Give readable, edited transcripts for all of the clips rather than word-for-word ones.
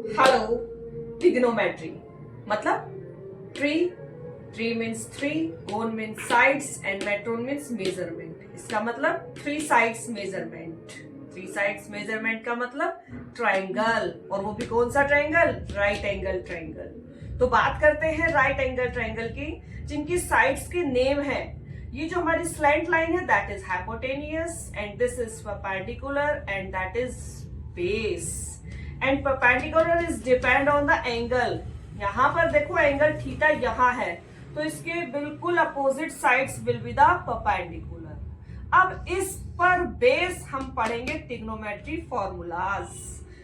Hello, trigonometry मतलब tree, tree means three, cone means sides and matron means measurement. इसका मतलब three sides measurement. Three sides measurement का मतलब triangle, और वो भी कौन सा ट्राइंगल? Right angle triangle. तो बात करते हैं राइट एंगल ट्राइंगल की, जिनकी साइड्स के नेम है। ये जो हमारी स्लैंट लाइन है that is hypotenuse and this is perpendicular and that is base. And perpendicular is depend on the angle. यहां पर देखो एंगल थीटा यहां है, तो इसके बिल्कुल opposite sides will be the perpendicular. अब इस पर बेस हम पढ़ेंगे ट्रिग्नोमेट्री फॉर्मूलाज,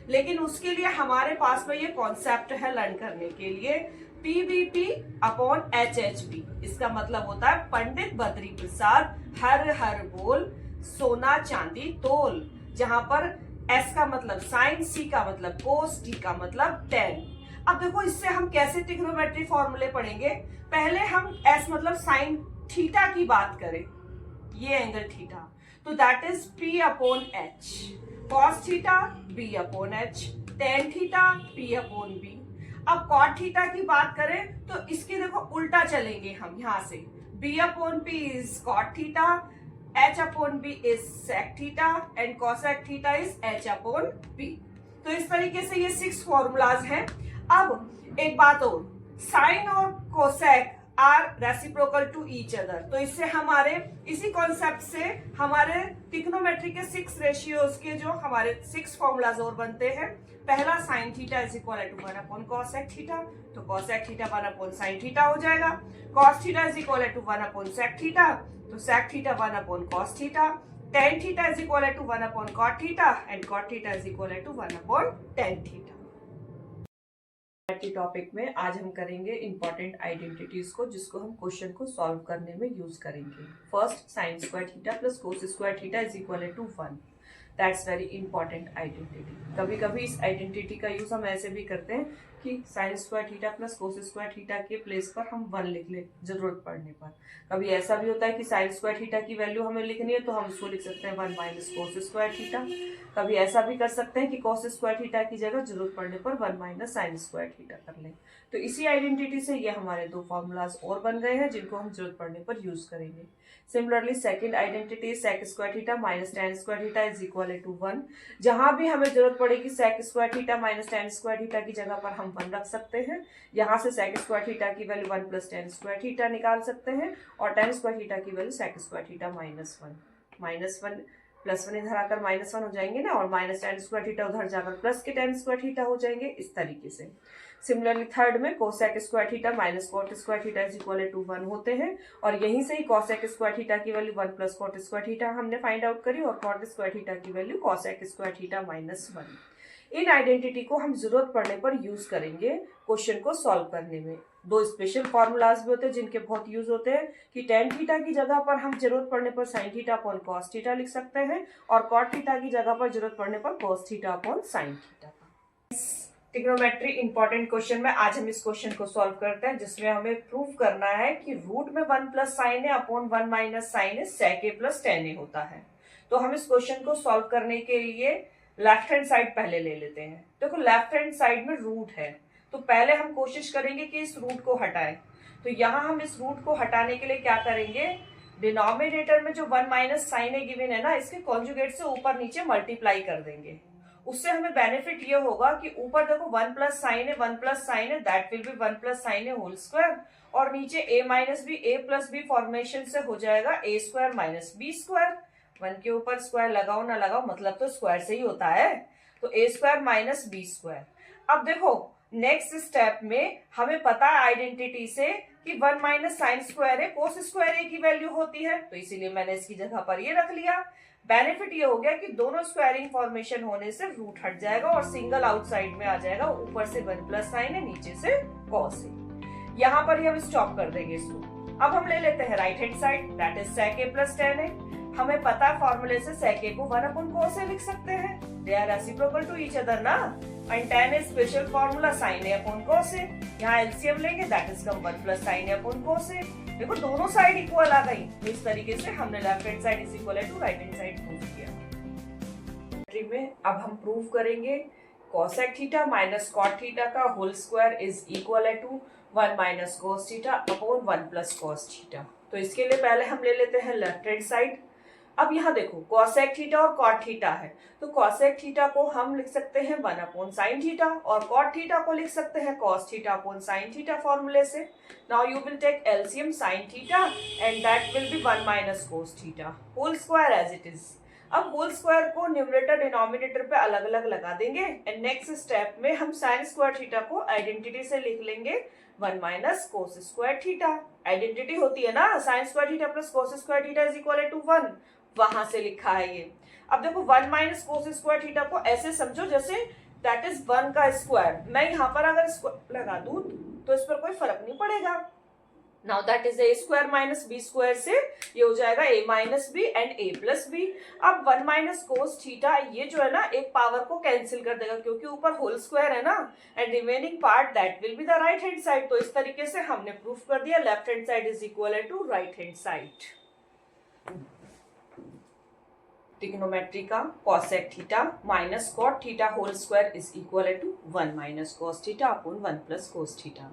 लेकिन उसके लिए हमारे पास में ये कॉन्सेप्ट है लर्न करने के लिए, पीबीपी अपॉन एचएचबी। इसका मतलब होता है पंडित बद्री प्रसाद हर हर बोल, सोना चांदी तोल। जहां पर एस का मतलब साइन, सी का मतलब कोस, टी का मतलब टेन। अब देखो इससे हम कैसे ट्रिग्नोमेट्री फॉर्मूले पढ़ेंगे। पहले हम एस मतलब साइन थीटा की बात करें, ये एंगल थीटा, तो that is P upon H. Cos theta B upon H, tan theta P upon B. अब कॉट थीटा की बात करें तो इसके देखो उल्टा चलेंगे हम, यहां से B upon P is cot theta, h upon b is sec theta and cosec theta is h upon b। तो इस तरीके से ये 6 फॉर्मूलाज हैं। अब एक बात और, साइन और cosec are reciprocal to each other, तो इससे हमारे इसी कॉन्सेप्ट से हमारे ट्रिग्नोमेट्री के 6 रेशियोज के जो हमारे 6 फॉर्मूलाज और बनते हैं। पहला sine theta is equal to 1 upon cosec theta, तो cosec theta 1 upon sine theta हो जाएगा। Cos theta is equal to 1 upon sec theta, तो sec theta 1 upon cos theta. Tan theta is equal to 1 upon cot theta and cot theta is equal to 1 upon tan theta. Topic में आज हम करेंगे important identities को, जिसको हम question को solve करने में यूज करेंगे। First, sine square theta plus cos square theta is equal to 1। That's very important identity. कभी कभी इस आइडेंटिटी का यूज हम ऐसे भी करते हैं कि sign square theta plus cos square theta के प्लेस पर हम 1 लिख ले जरूरत पड़ने पर। कभी ऐसा भी होता है कि साइन स्क्वायर थीटा की वैल्यू हमें लिखनी है तो हम उसको लिख सकते हैं 1 माइनस कोस स्क्वायर थीटा। कभी ऐसा भी कर सकते हैं कि कोस स्क्वायर थीटा की जगह जरूरत पड़ने पर 1 माइनस साइन स्क्वायर थीटा कर लें। तो इसी आइडेंटिटी से ये हमारे 2 फॉर्मूलाज और बन गए हैं, जिनको हम जरूरत पड़ने पर यूज करेंगे। Similarly second identity sec square theta minus tan square theta is equal to 1। जहां भी हमें जरूरत पड़ेगी sec square theta minus tan square theta की जगह पर हम 1 रख सकते हैं। यहाँ से सेक स्क्वायर थीटा की value 1 plus tan square theta निकाल सकते हैं, और टेन स्क्वायर थीटा की value sec square theta minus 1 plus 1 इधर आकर माइनस 1 हो जाएंगे ना, और माइनस टेन स्क्वायर थीटा उधर जाकर प्लस के टेन स्क्वायर थीटा हो जाएंगे, इस तरीके से। सिमिलरली थर्ड में cosec square theta minus cot square theta is equal to 1 होते हैं, और यहीं से ही कोसेक स्क्वायर थीटा की value 1 plus cot square theta हमने फाइंड आउट करी, और कॉट स्क्वायर थीटा की value cosec square theta minus 1। इन आइडेंटिटी को हम जरूरत पड़ने पर यूज करेंगे क्वेश्चन को सॉल्व करने में। 2 स्पेशल फॉर्मूलाज भी होते हैं जिनके बहुत यूज होते हैं, कि टेन थीटा की जगह पर हम जरूरत पड़ने पर sine theta upon cos theta लिख सकते हैं, और कॉट थीटा की जगह पर जरूरत पड़ने पर cos theta upon sine theta. Trigonometry important question में आज हम इस क्वेश्चन को सॉल्व करते हैं, जिसमें हमें प्रूव करना है कि रूट में 1 प्लस साइन है अपॉन 1 माइनस साइन है सेक ए प्लस टेन ए होता है। तो हम इस क्वेश्चन को सॉल्व करने के लिए लेफ्ट हैंड साइड पहले ले लेते हैं। देखो लेफ्ट हैंड साइड में रूट है, तो पहले हम कोशिश करेंगे कि इस रूट को हटाएं। तो यहाँ हम इस रूट को हटाने के लिए क्या करेंगे, डिनोमिनेटर में जो 1 माइनस साइन ए गिवन है ना, इसके कॉन्जुगेट से ऊपर नीचे मल्टीप्लाई कर देंगे। उससे हमें बेनिफिट ये होगा कि ऊपर देखो 1 प्लस साइन है, 1 प्लस साइन है, that will be 1 plus sine है होल स्क्वायर, और नीचे a minus b, a plus b formation से हो जाएगा a square minus B square. 1 के ऊपर स्क्वायर लगाओ ना लगाओ, मतलब तो स्क्वायर से ही होता है, तो a square minus B square. अब देखो नेक्स्ट स्टेप में हमें पता है आइडेंटिटी से कि 1 माइनस साइन स्क्वायर है कोस स्क्वायर ए की वैल्यू होती है, तो इसीलिए मैंने इसकी जगह पर ये रख लिया। बेनिफिट ये हो गया कि दोनों स्क्वायरिंग फॉर्मेशन होने से रूट हट जाएगा और सिंगल आउटसाइड में आ जाएगा, ऊपर से 1 प्लस साइन है, नीचे से कॉस है। यहाँ पर ही हम स्टॉप कर देंगे इसको। अब हम ले लेते हैं right hand side, that is sec a plus tan है। हमें पता है फॉर्मूले से सेक ए को 1 अपॉन कोस ए लिख सकते हैं, they are reciprocal to each other ना, and tan is special formula sine A upon cos A. यहाँ एलसीएम लेंगे, that is come 1 plus sine A upon cos A. देखो दोनों साइड इक्वल आ गई, इस तरीके से हमने left hand side is equal to right hand side prove किया। में अब हम प्रूव करेंगे cosec theta minus cot theta का whole square is equal to 1 minus cos theta upon 1 plus cos theta. तो इसके लिए पहले हम ले लेते हैं लेफ्ट हैंड साइड। अब यहाँ देखो cosec थीटा और cot थीटा है, तो cosec थीटा को हम लिख सकते हैं 1 अपॉन sin थीटा और cot थीटा को लिख सकते हैं cos theta upon sin theta फॉर्मूले से। Now you will take LCM sin theta and that will be 1 minus cos theta whole square as it is. अब होल स्क्वायर को numerator denominator पे अलग अलग लगा देंगे एंड नेक्स्ट स्टेप में हम साइन स्क्वायर थीटा को आइडेंटिटी से लिख लेंगे 1 minus cos square theta. Identity होती है ना sine square theta plus cos square theta is equal to 1, वहां से लिखा है ये। अब देखो 1 माइनस कोस स्क्वायर थीटा को ऐसे समझो जैसे दैट इज 1 का स्क्वायर। मैं यहाँ पर अगर स्क्वायर लगा दूं तो इस पर कोई फर्क नहीं पड़ेगा। Now that is A square minus B square से ये हो जाएगा A minus B and A plus B. अब 1 माइनस कोस थीटा ये जो है ना एक पावर को कैंसिल कर देगा क्योंकि ऊपर होल स्क्वायर है ना, and remaining part that will be the right hand side. तो इस तरीके से हमने प्रूफ कर दिया left hand side is equal to right hand side. Trigonometry का cosec theta minus cot theta whole square is equal to 1 minus cos theta upon 1 plus cos theta.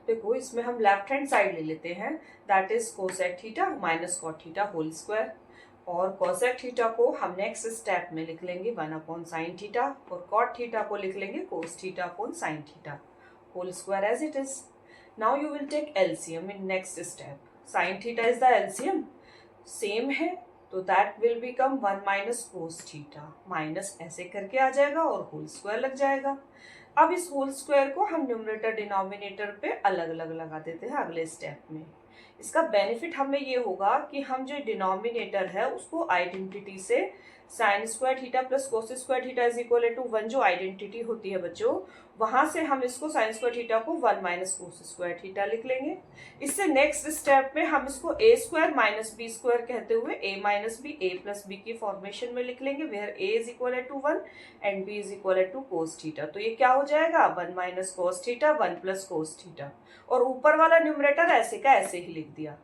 देखो इसमें हम लेफ्ट हैंड साइड ले लेते हैं that is cosec theta minus cot theta whole square और cosec theta को हम next step में लिख लेंगे 1 अपॉन sin थीटा और cot थीटा को लिख लेंगे cos theta upon sin theta whole square as it is. Now you will take LCM in next step. sin theta is the LCM same है तो that will become 1 minus cos theta minus ऐसे करके आ जाएगा और whole square लग जाएगा। अब इस होल स्क्वायर को हम न्यूमरेटर डिनोमिनेटर पे अलग अलग लगा देते हैं अगले स्टेप में। इसका बेनिफिट हमें ये होगा कि हम जो डिनोमिनेटर है उसको आइडेंटिटी से sine square theta plus cos square theta is equal to 1 जो आइडेंटिटी होती है बच्चों, वहां से हम इसको साइन स्क्वायर थीटा को 1 माइनस कोस स्क्वायर थीटा लिख लेंगे। इससे नेक्स्ट स्टेप में हम इसको a square minus B square कहते हुए a minus B A plus b की फॉर्मेशन में लिख लेंगे where a is equal to 1 and b is equal to cos theta. तो ये क्या हो जाएगा 1 minus cos theta 1 plus cos theta और ऊपर वाला न्यूमरेटर ऐसे का ऐसे ही लिख दिया।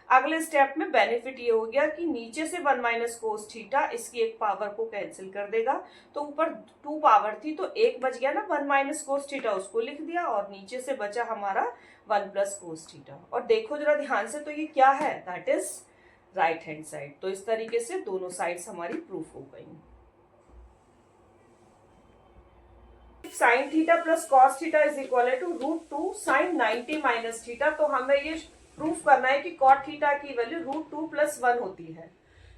अगले स्टेप में बेनिफिट ये हो गया कि नीचे से 1 माइनस कोस थीटा इसकी एक पावर को कैंसिल कर देगा, तो ऊपर 2 पावर थी तो एक बच गया ना 1 माइनस कोस थीटा उसको लिख दिया और नीचे से बचा हमारा 1 प्लस कोस थीटा। और देखो जरा ध्यान से तो ये क्या है that is right hand side. तो इस तरीके से दोनों साइड्स हमारी प्रूफ हो गई। Sine theta plus cos theta is equal to √2 sine 90 minus theta. तो हमें ये प्रूफ करना है कि कॉट थीटा की वैल्यू √2 प्लस 1 होती है।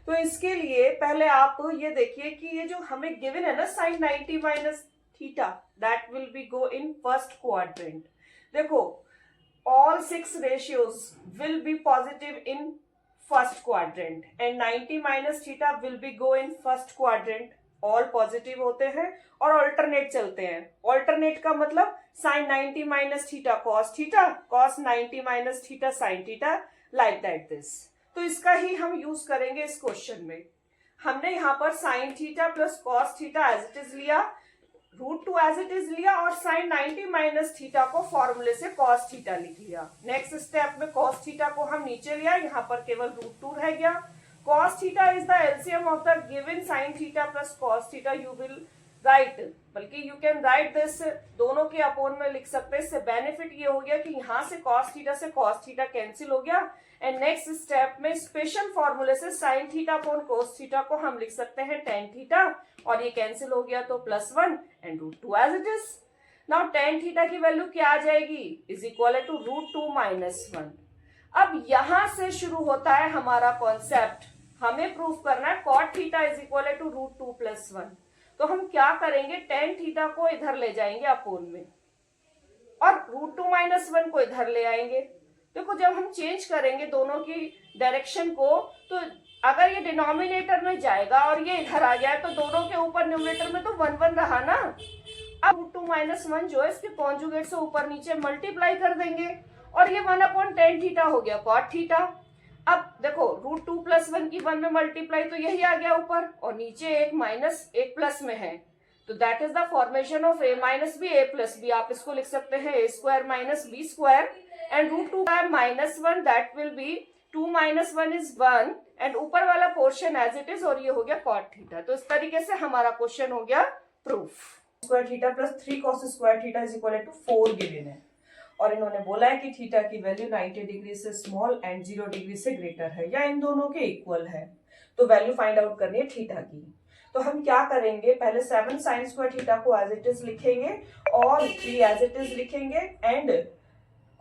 तो इसके लिए पहले आप ये देखिए कि ये जो हमें गिवन है ना sine 90 minus theta that will be go in first quadrant. देखो all 6 ratios will be positive in first quadrant and 90 minus theta will be go in first quadrant। All positive होते हैं और ऑल्टरनेट चलते हैं। Alternate का मतलब sine 90 minus theta cos theta, cos 90 minus theta sine theta, like that this. तो इसका ही हम यूज करेंगे इस क्वेश्चन में। हमने यहाँ पर sine theta plus cos theta as it is लिया, √2 एज इट इज लिया और साइन 90 माइनस थीटा को फॉर्मूले से कॉस थीटा लिख लिया। नेक्स्ट स्टेप में कॉस थीटा को हम नीचे लिया, यहाँ पर केवल √2 रह गया। cos theta is the LCM of the given sin theta plus cos theta you will write, बल्कि you can write this दोनों के अपोन में लिख सकते हैं। इससे बेनिफिट ये हो गया कि यहाँ से cos theta से cos theta कैंसिल हो गया एंड नेक्स्ट स्टेप में स्पेशल फॉर्मूले से sin theta upon cos theta को हम लिख सकते हैं tan theta और ये कैंसिल हो गया तो +1 and √2 as it is. Now tan theta की वैल्यू क्या आ जाएगी इज इक्वल टू √2 माइनस 1। अब यहां से शुरू होता है हमारा कॉन्सेप्ट, हमें प्रूफ करना है cot theta is equal to √2 plus 1। तो हम क्या करेंगे tan थीटा को इधर ले जाएंगे अपोन में और √2 माइनस 1 को इधर ले आएंगे। देखो जब हम चेंज करेंगे दोनों की डायरेक्शन को तो अगर ये डिनोमिनेटर में जाएगा और ये इधर आ गया है तो दोनों के ऊपर न्यूमरेटर में तो 1 1 रहा ना। अब √2 माइनस 1 जो है इसके कॉन्जुगेट से ऊपर नीचे मल्टीप्लाई कर देंगे और ये 1 अपॉन tan थीटा हो गया cot थीटा। अब देखो √2 प्लस 1 की 1 में मल्टीप्लाई तो यही आ गया ऊपर और नीचे एक माइनस एक प्लस में है तो that is the formation of a minus B A plus b. आप इसको लिख सकते हैं a square minus B square and √2 minus 1 that will be 2 minus 1 is 1 and ऊपर वाला पोर्शन एज इट इज और ये हो गया cot थीटा। तो इस तरीके से हमारा क्वेश्चन हो गया proof. Square theta plus 3 cos square theta is equal to 4 given है, और इन्होंने बोला है कि थीटा की वैल्यू 90 डिग्री से स्मॉल एंड 0 डिग्री से ग्रेटर है या इन दोनों के इक्वल है। तो वैल्यू फाइंड आउट करनी है थीटा की। तो हम क्या करेंगे, पहले 7 साइन स्क्वायर थीटा को एज इट इज लिखेंगे और 3 एज इट इज लिखेंगे, एंड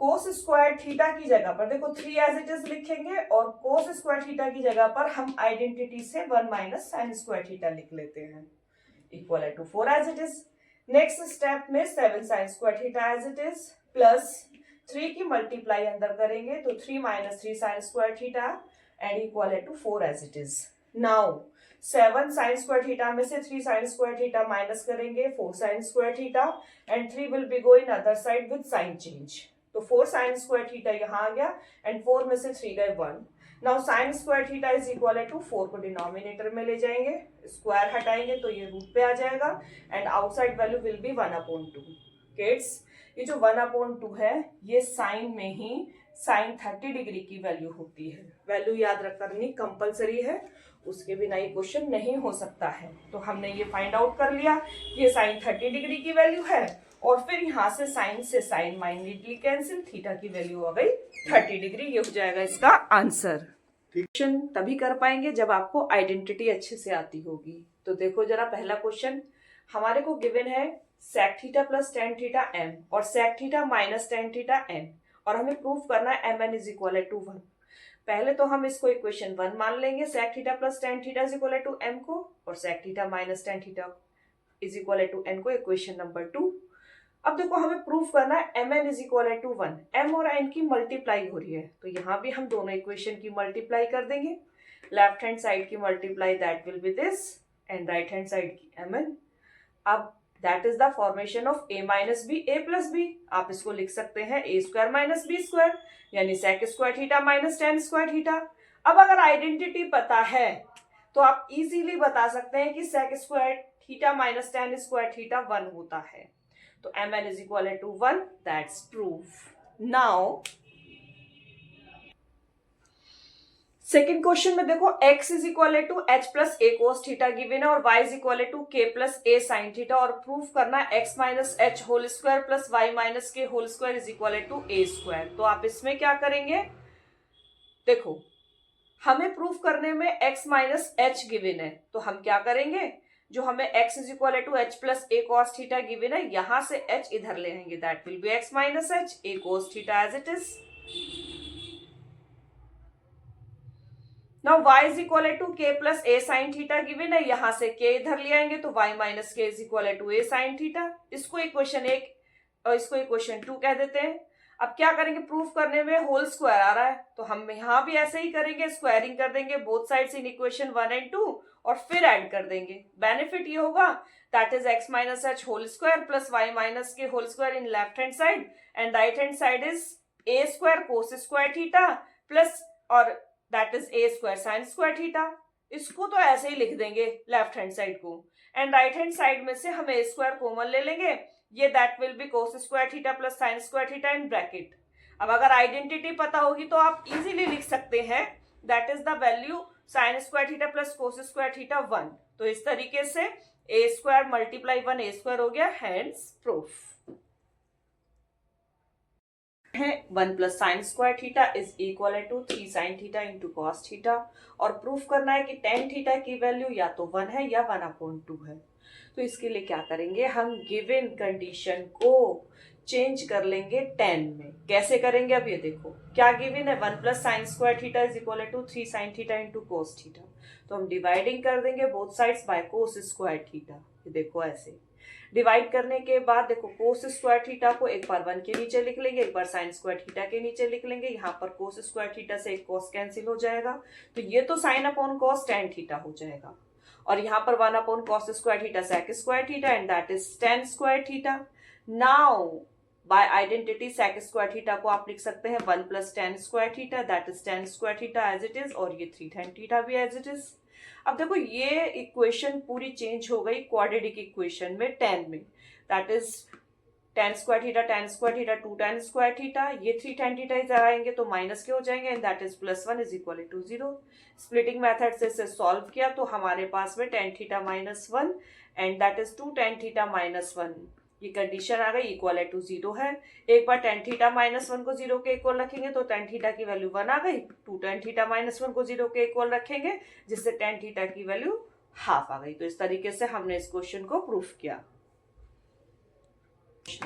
कोस स्क्वायर थीटा की जगह पर देखो 3 एज इट इज लिखेंगे और कोस स्क्वायर थीटा की जगह पर हम आइडेंटिटी से 1 माइनस साइन स्क्वायर थीटा लिख लेते हैं equal to 4 as it is. Next step में 7 sine square theta as it is plus 3 की मल्टीप्लाई अंदर करेंगे तो 3 minus 3 sine square theta and equal to 4 as it is. Now 7 sine square theta में से 3 साइन स्क्वायर थीटा माइनस करेंगे 4 sine square theta and 3 will be go in other side with sine change. तो 4 sine square theta यहाँ आ गया and 4 में से 3 गए 1। Now sine square theta is equal to 4 को डिनोमिनेटर में ले जाएंगे, स्क्वायर हटाएंगे तो ये रूट पे आ जाएगा and outside value will be 1/2। Kids ये जो 1/2 है ये साइन में ही साइन 30 डिग्री की वैल्यू होती है। वैल्यू याद रख करनी कंपलसरी है, उसके बिना ये क्वेश्चन नहीं हो सकता है। तो हमने ये फाइंड आउट कर लिया, ये साइन 30 डिग्री की वैल्यू है और फिर यहाँ से साइन माइनसली कैंसिल, थीटा की वैल्यू आ गई 30 डिग्री। ये हो जाएगा इसका आंसर। क्वेश्चन तभी कर पाएंगे जब आपको आइडेंटिटी अच्छे से आती होगी। तो देखो जरा पहला क्वेश्चन हमारे को गिवन है sec theta plus tan theta m और sec theta minus tan theta n, और हमें प्रूफ करना है mn इज इक्वल टू 1। पहले तो हम इसको इक्वेशन 1 मान लेंगे, sec theta plus tan theta is equal to m को, और sec theta minus tan theta is equal to n को इक्वेशन नंबर 2। अब देखो हमें प्रूफ करना है mn is equal to 1। m और n की मल्टीप्लाई हो रही है तो यहाँ भी हम दोनों इक्वेशन की मल्टीप्लाई कर देंगे। लेफ्ट हैंड साइड की multiply that will be this and right hand side की mn। अब that is the formation of a minus b a plus b. आप इसको लिख सकते हैं a square minus B square, यानी sec square theta minus tan square theta. अब अगर आइडेंटिटी पता है तो आप इजीली बता सकते हैं कि sec square theta minus tan square theta 1 होता है। तो mn is equal to 1, that's proof. Now second question में देखो x is equal to h plus a cos theta given है और y is equal to k plus a sin theta, और proof करना है x minus H whole square plus y minus K whole square is equal to a square. तो आप इसमें क्या करेंगे, देखो हमें प्रूफ करने में x माइनस एच गिवन है तो हम क्या करेंगे, जो हमें x is equal to h plus a cos theta given है यहां से h इधर ले आएंगे, that will be x minus h a cos theta as it is. Now y is equal to k plus a sine theta given है, यहां से k इधर ले आएंगे तो y minus k is equal to a sine theta. इसको equation 1 और इसको इक्वेशन 2 कह देते हैं। अब क्या करेंगे, प्रूफ करने में होल स्क्वायर आ रहा है तो हम यहां भी ऐसे ही करेंगे, स्क्वायरिंग कर देंगे both sides in equation 1 and 2 और फिर ऐड कर देंगे। बेनिफिट ये होगा that is x minus H whole square plus y minus K whole square in left hand side and right hand side is a square cos square theta plus और that is a square sine square theta. इसको तो ऐसे ही लिख देंगे left hand side को, and right hand side में से हम a स्क्वायर कॉमन ले लेंगे, ये that will B cos square theta plus sine square theta in bracket. अब अगर आइडेंटिटी पता होगी तो आप इजीली लिख सकते हैं that is the value sine square theta plus cos square theta 1। तो इस तरीके से a square multiply 1 a square हो गया, हैंड्स प्रूफ है 1 plus sine square theta is equal to 3 sine theta into cos theta, और प्रूफ करना है कि टेन थीटा की वैल्यू या तो 1 है या 1/2 है। तो इसके लिए क्या करेंगे, हम गिवन कंडीशन को चेंज कर लेंगे 10 में। कैसे करेंगे, अब ये देखो क्या गिवन है, 1 plus sine square theta is equal to 3 sine theta into cos theta. तो हम डिवाइडिंग कर देंगे both sides by cos square theta. ये देखो ऐसे डिवाइड करने के बाद देखो कोस स्क्वायर थीटा को एक बार 1 के नीचे लिख लेंगे, एक बार साइन स्क्वायर थीटा के नीचे लिख लेंगे। यहाँ पर कोस स्क्वायर थीटा से एक कोस कैंसिल हो जाएगा तो ये तो sine upon cos tan theta हो जाएगा, और यहाँ पर 1 upon cos square theta sec square theta and that is tan square theta. Now by identity sec square theta को आप लिख सकते हैं 1 plus tan square theta that is tan square theta as it is, और ये 3 tan theta भी as it is. अब देखो ये इक्वेशन पूरी चेंज हो गई क्वाड्रेटिक इक्वेशन में 10 में, that is tan square theta 2 ten square theta, ये 3 टेन थीटा इधर आएंगे तो माइनस के हो जाएंगे and that is plus 1 is equal to 0। Splitting method से इसे सॉल्व किया तो हमारे पास में tan theta minus 1 and that is 2 tan theta minus 1। ये कंडीशन आ गई इक्वल टू 0 है। एक बार tan थीटा माइनस 1 को 0 के इक्वल रखेंगे तो tan थीटा की वैल्यू 1 आ गई। 2 tan थीटा माइनस 1 को 0 के इक्वल रखेंगे जिससे tan थीटा की वैल्यू हाफ आ गई। तो इस तरीके से हमने इस क्वेश्चन को प्रूफ किया।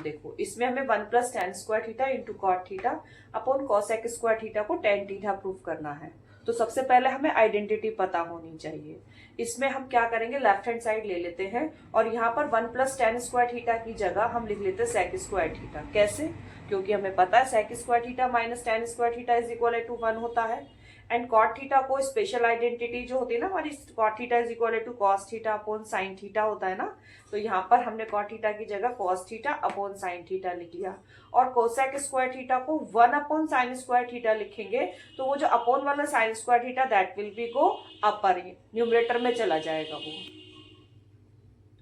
देखो इसमें हमें 1 plus tan square theta into cot theta upon cosec square theta को tan थीटा प्रूफ करना है। तो सबसे पहले हमें आइडेंटिटी पता होनी चाहिए। इसमें हम क्या करेंगे, लेफ्ट हैंड साइड ले लेते हैं और यहाँ पर 1 प्लस tan स्क्वायर थीटा की जगह हम लिख लेते हैं sec स्क्वायर थीटा। कैसे? क्योंकि हमें पता है sec square theta minus tan square theta is equal to 1 होता है। एंड कॉट थीटा को स्पेशल आइडेंटिटी जो होती है ना हमारी, cot theta is equal to cos theta upon sine theta होता है ना। तो यहाँ पर हमने कॉट थीटा की जगह cos theta upon sine theta लिख लिया और कोसेक स्क्वायर थीटा को 1 अपॉन साइन स्क्वायर थीटा लिखेंगे तो वो जो अपॉन वाला sign square theta that will be go upper, numerator में चला जाएगा। वो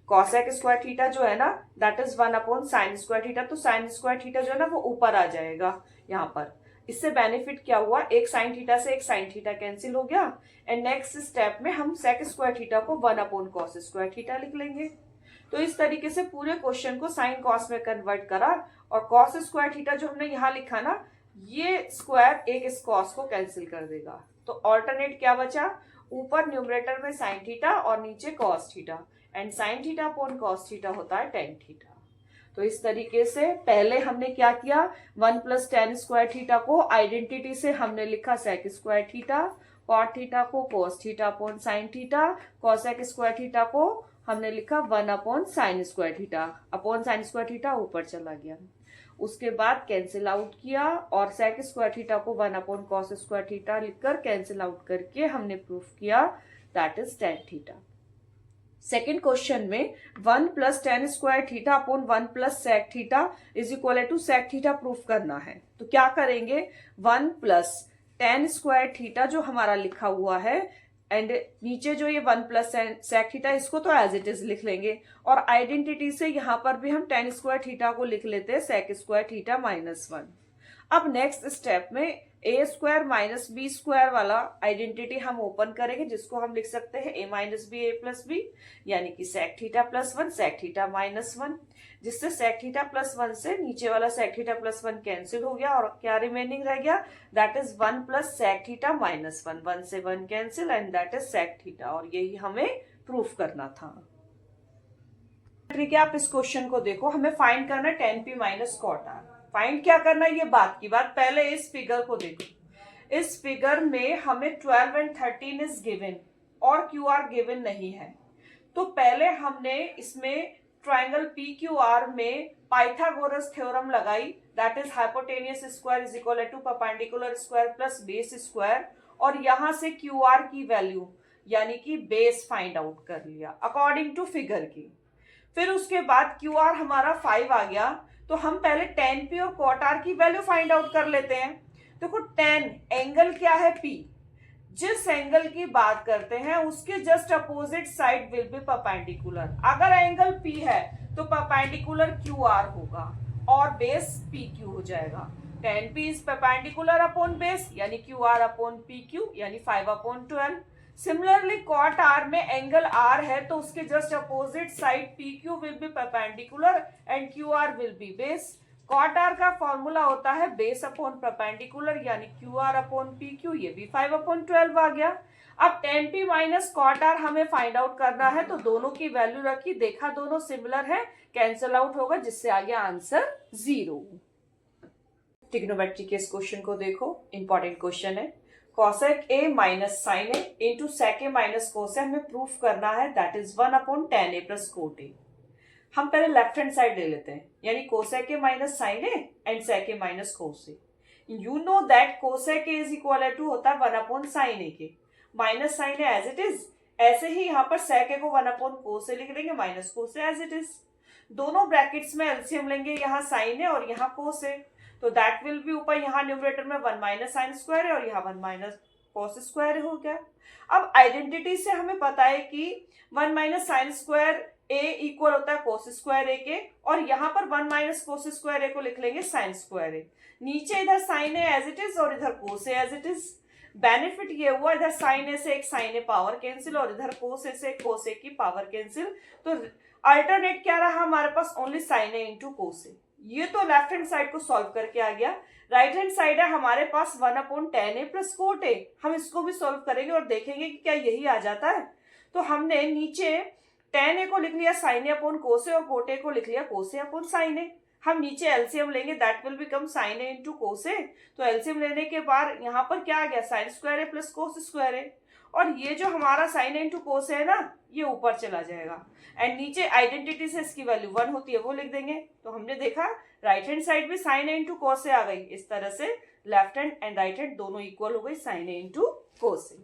कॉसेक स्क्वायर थीटा जो है ना that is 1 upon sine square theta, तो साइन स्क्वायर थीटा जो है ना वो ऊपर आ जाएगा यहाँ पर। इससे बेनिफिट क्या हुआ, एक साइन थीटा से एक साइन थीटा कैंसिल हो गया। एंड नेक्स्ट स्टेप में हम सेक स्क्वायर थीटा को 1 अपॉन कॉस स्क्वायर थीटा लिख लेंगे। तो इस तरीके से पूरे क्वेश्चन को साइन कॉस में कन्वर्ट करा और कॉस स्क्वायर थीटा जो हमने यहाँ लिखा ना, ये स्क्वायर एक इस कॉस को कैंसिल कर देगा। तो ऑल्टरनेट क्या बचा, ऊपर न्यूमरेटर में साइन थीटा और नीचे cos theta, and sine theta upon cos theta होता है टेन थीटा। तो इस तरीके से पहले हमने क्या किया, 1 प्लस tan स्क्वायर थीटा को आइडेंटिटी से हमने लिखा sec square theta, cot theta को cos theta upon sine theta, cosec square theta को हमने लिखा 1 upon sine square theta, upon sine square theta ऊपर चला गया। उसके बाद कैंसिल आउट किया और सेक स्क्वायर थीटा को 1 अपॉन कॉस स्क्वायर थीटा लिखकर कैंसिल आउट करके हमने प्रूफ किया that is tan theta. Second question में 1 plus tan square theta upon 1 plus sec theta is equal to sec theta proof करना है। तो क्या करेंगे, 1 प्लस tan स्क्वायर थीटा जो हमारा लिखा हुआ है एंड नीचे जो ये 1 प्लस सेक थीटा इसको तो एज इट इज लिख लेंगे और आइडेंटिटी से यहां पर भी हम tan स्क्वायर थीटा को लिख लेते हैं सेक स्क्वायर थीटा माइनस 1। अब नेक्स्ट स्टेप में A square minus B square वाला आइडेंटिटी हम ओपन करेंगे जिसको हम लिख सकते हैं A minus B A plus B, यानी कि sec theta plus 1 sec theta minus 1, जिससे सेक थीटा प्लस 1 से नीचे वाला सेक थीटा प्लस 1 कैंसिल हो गया और क्या रिमेनिंग रह गया, that is 1 plus sec theta minus 1, 1 से 1 cancel and that is sec theta. और यही हमें प्रूफ करना था। ठीक है, आप इस क्वेश्चन को देखो, हमें फाइंड करना है tan p minus cot r। Find क्या करना है ये बात की बात, पहले इस फिगर को देखो। इस फिगर में हमें 12 एंड 13 इज गिवन और क्यू आर गिवन नहीं है। तो पहले हमने इसमें ट्राइंगल पी क्यू आर में पाइथागोरस थ्योरम लगाई, that is hypotenuse square is equal to perpendicular square plus base square, और यहां से क्यू आर की वैल्यू यानी कि बेस फाइंड आउट कर लिया अकॉर्डिंग टू फिगर की। फिर उसके बाद क्यू आर हमारा 5 आ गया, तो हम पहले tan p और cot r की वैल्यू फाइंड आउट कर लेते हैं। देखो tan एंगल क्या है p, जिस एंगल की बात करते हैं उसके just opposite side will be perpendicular. अगर एंगल p है तो परपेंडिकुलर QR होगा और बेस PQ हो जाएगा। tan p is perpendicular upon base यानी QR अपॉन PQ यानी 5 अपॉन 12। सिमिलरली cot r में एंगल r है तो उसके just opposite side PQ will be perpendicular and QR will be base. cot r का formula होता है बेस अपॉन परपेंडिकुलर यानी QR अपॉन PQ, ये भी 5 अपॉन 12 आ गया। अब tan p minus cot r हमें फाइंड आउट करना है, तो दोनों की वैल्यू रखी, देखा दोनों सिमिलर है, कैंसिल आउट होगा जिससे आ गया आंसर 0। ट्रिग्नोमेट्री के इस क्वेश्चन को देखो, इंपॉर्टेंट क्वेश्चन है। cosec a minus sine a into sec a minus cos a हमें प्रूफ करना है, that is 1 upon tan a plus cot a। हम पहले लेफ्ट हैंड साइड ले लेते हैं, यानी cosec a minus sine a and sec a minus cos a। You know that cosec a is equal to होता है 1 अपॉन साइन a के, minus sine a as it is, ऐसे ही यहाँ पर sec a को 1 अपॉन cos a लिख देंगे, minus cos a as it is. दोनों ब्रैकेट्स में एलसीएम लेंगे, यहाँ साइन a और यहाँ cos a, तो दैट विल बी ऊपर यहाँ न्यूमरेटर में 1 माइनस साइन स्क्वायर है और यहाँ 1 माइनस कॉस स्क्वायर हो गया। अब आइडेंटिटी से हमें पता है कि 1 माइनस साइन स्क्वायर ए इक्वल होता है कोस स्क्वायर ए के, और यहाँ पर 1 माइनस कोस स्क्वायर ए को लिख लेंगे साइन स्क्वायर ए। नीचे इधर sine A as it is और इधर cos A as it is. Benefit ये हुआ, इधर साइन ए से एक साइन ए पावर कैंसिल और इधर कोस ए से कोस ए की पावर कैंसिल। तो अल्टरनेट क्या रहा हमारे पास, only sign A into cos ए। ये तो लेफ्ट हैंड साइड को सॉल्व करके आ गया। राइट हैंड साइड है हमारे पास 1/tan a plus cot A. हम इसको भी सॉल्व करेंगे और देखेंगे कि क्या यही आ जाता है। तो हमने नीचे tan a को लिख लिया साइन ए अपॉन कोस ए और कोट ए को लिख लिया कोस ए अपॉन साइन ए। हम नीचे एलसीएम लेंगे, that will become sine A into cos A. तो एलसीएम लेने के बाद यहाँ पर क्या आ गया, साइन स्क्वायर ए प्लस कोस स्क्वायर ए। और ये जो हमारा साइन ए इंटू कोस है ना, ये ऊपर चला जाएगा एंड नीचे आइडेंटिटी से इसकी वैल्यू 1 होती है वो लिख देंगे। तो हमने देखा राइट हैंड साइड भी साइन ए इंटू कोस ए आ गई। इस तरह से left hand and right hand दोनों इक्वल हो गई sign A into cos A.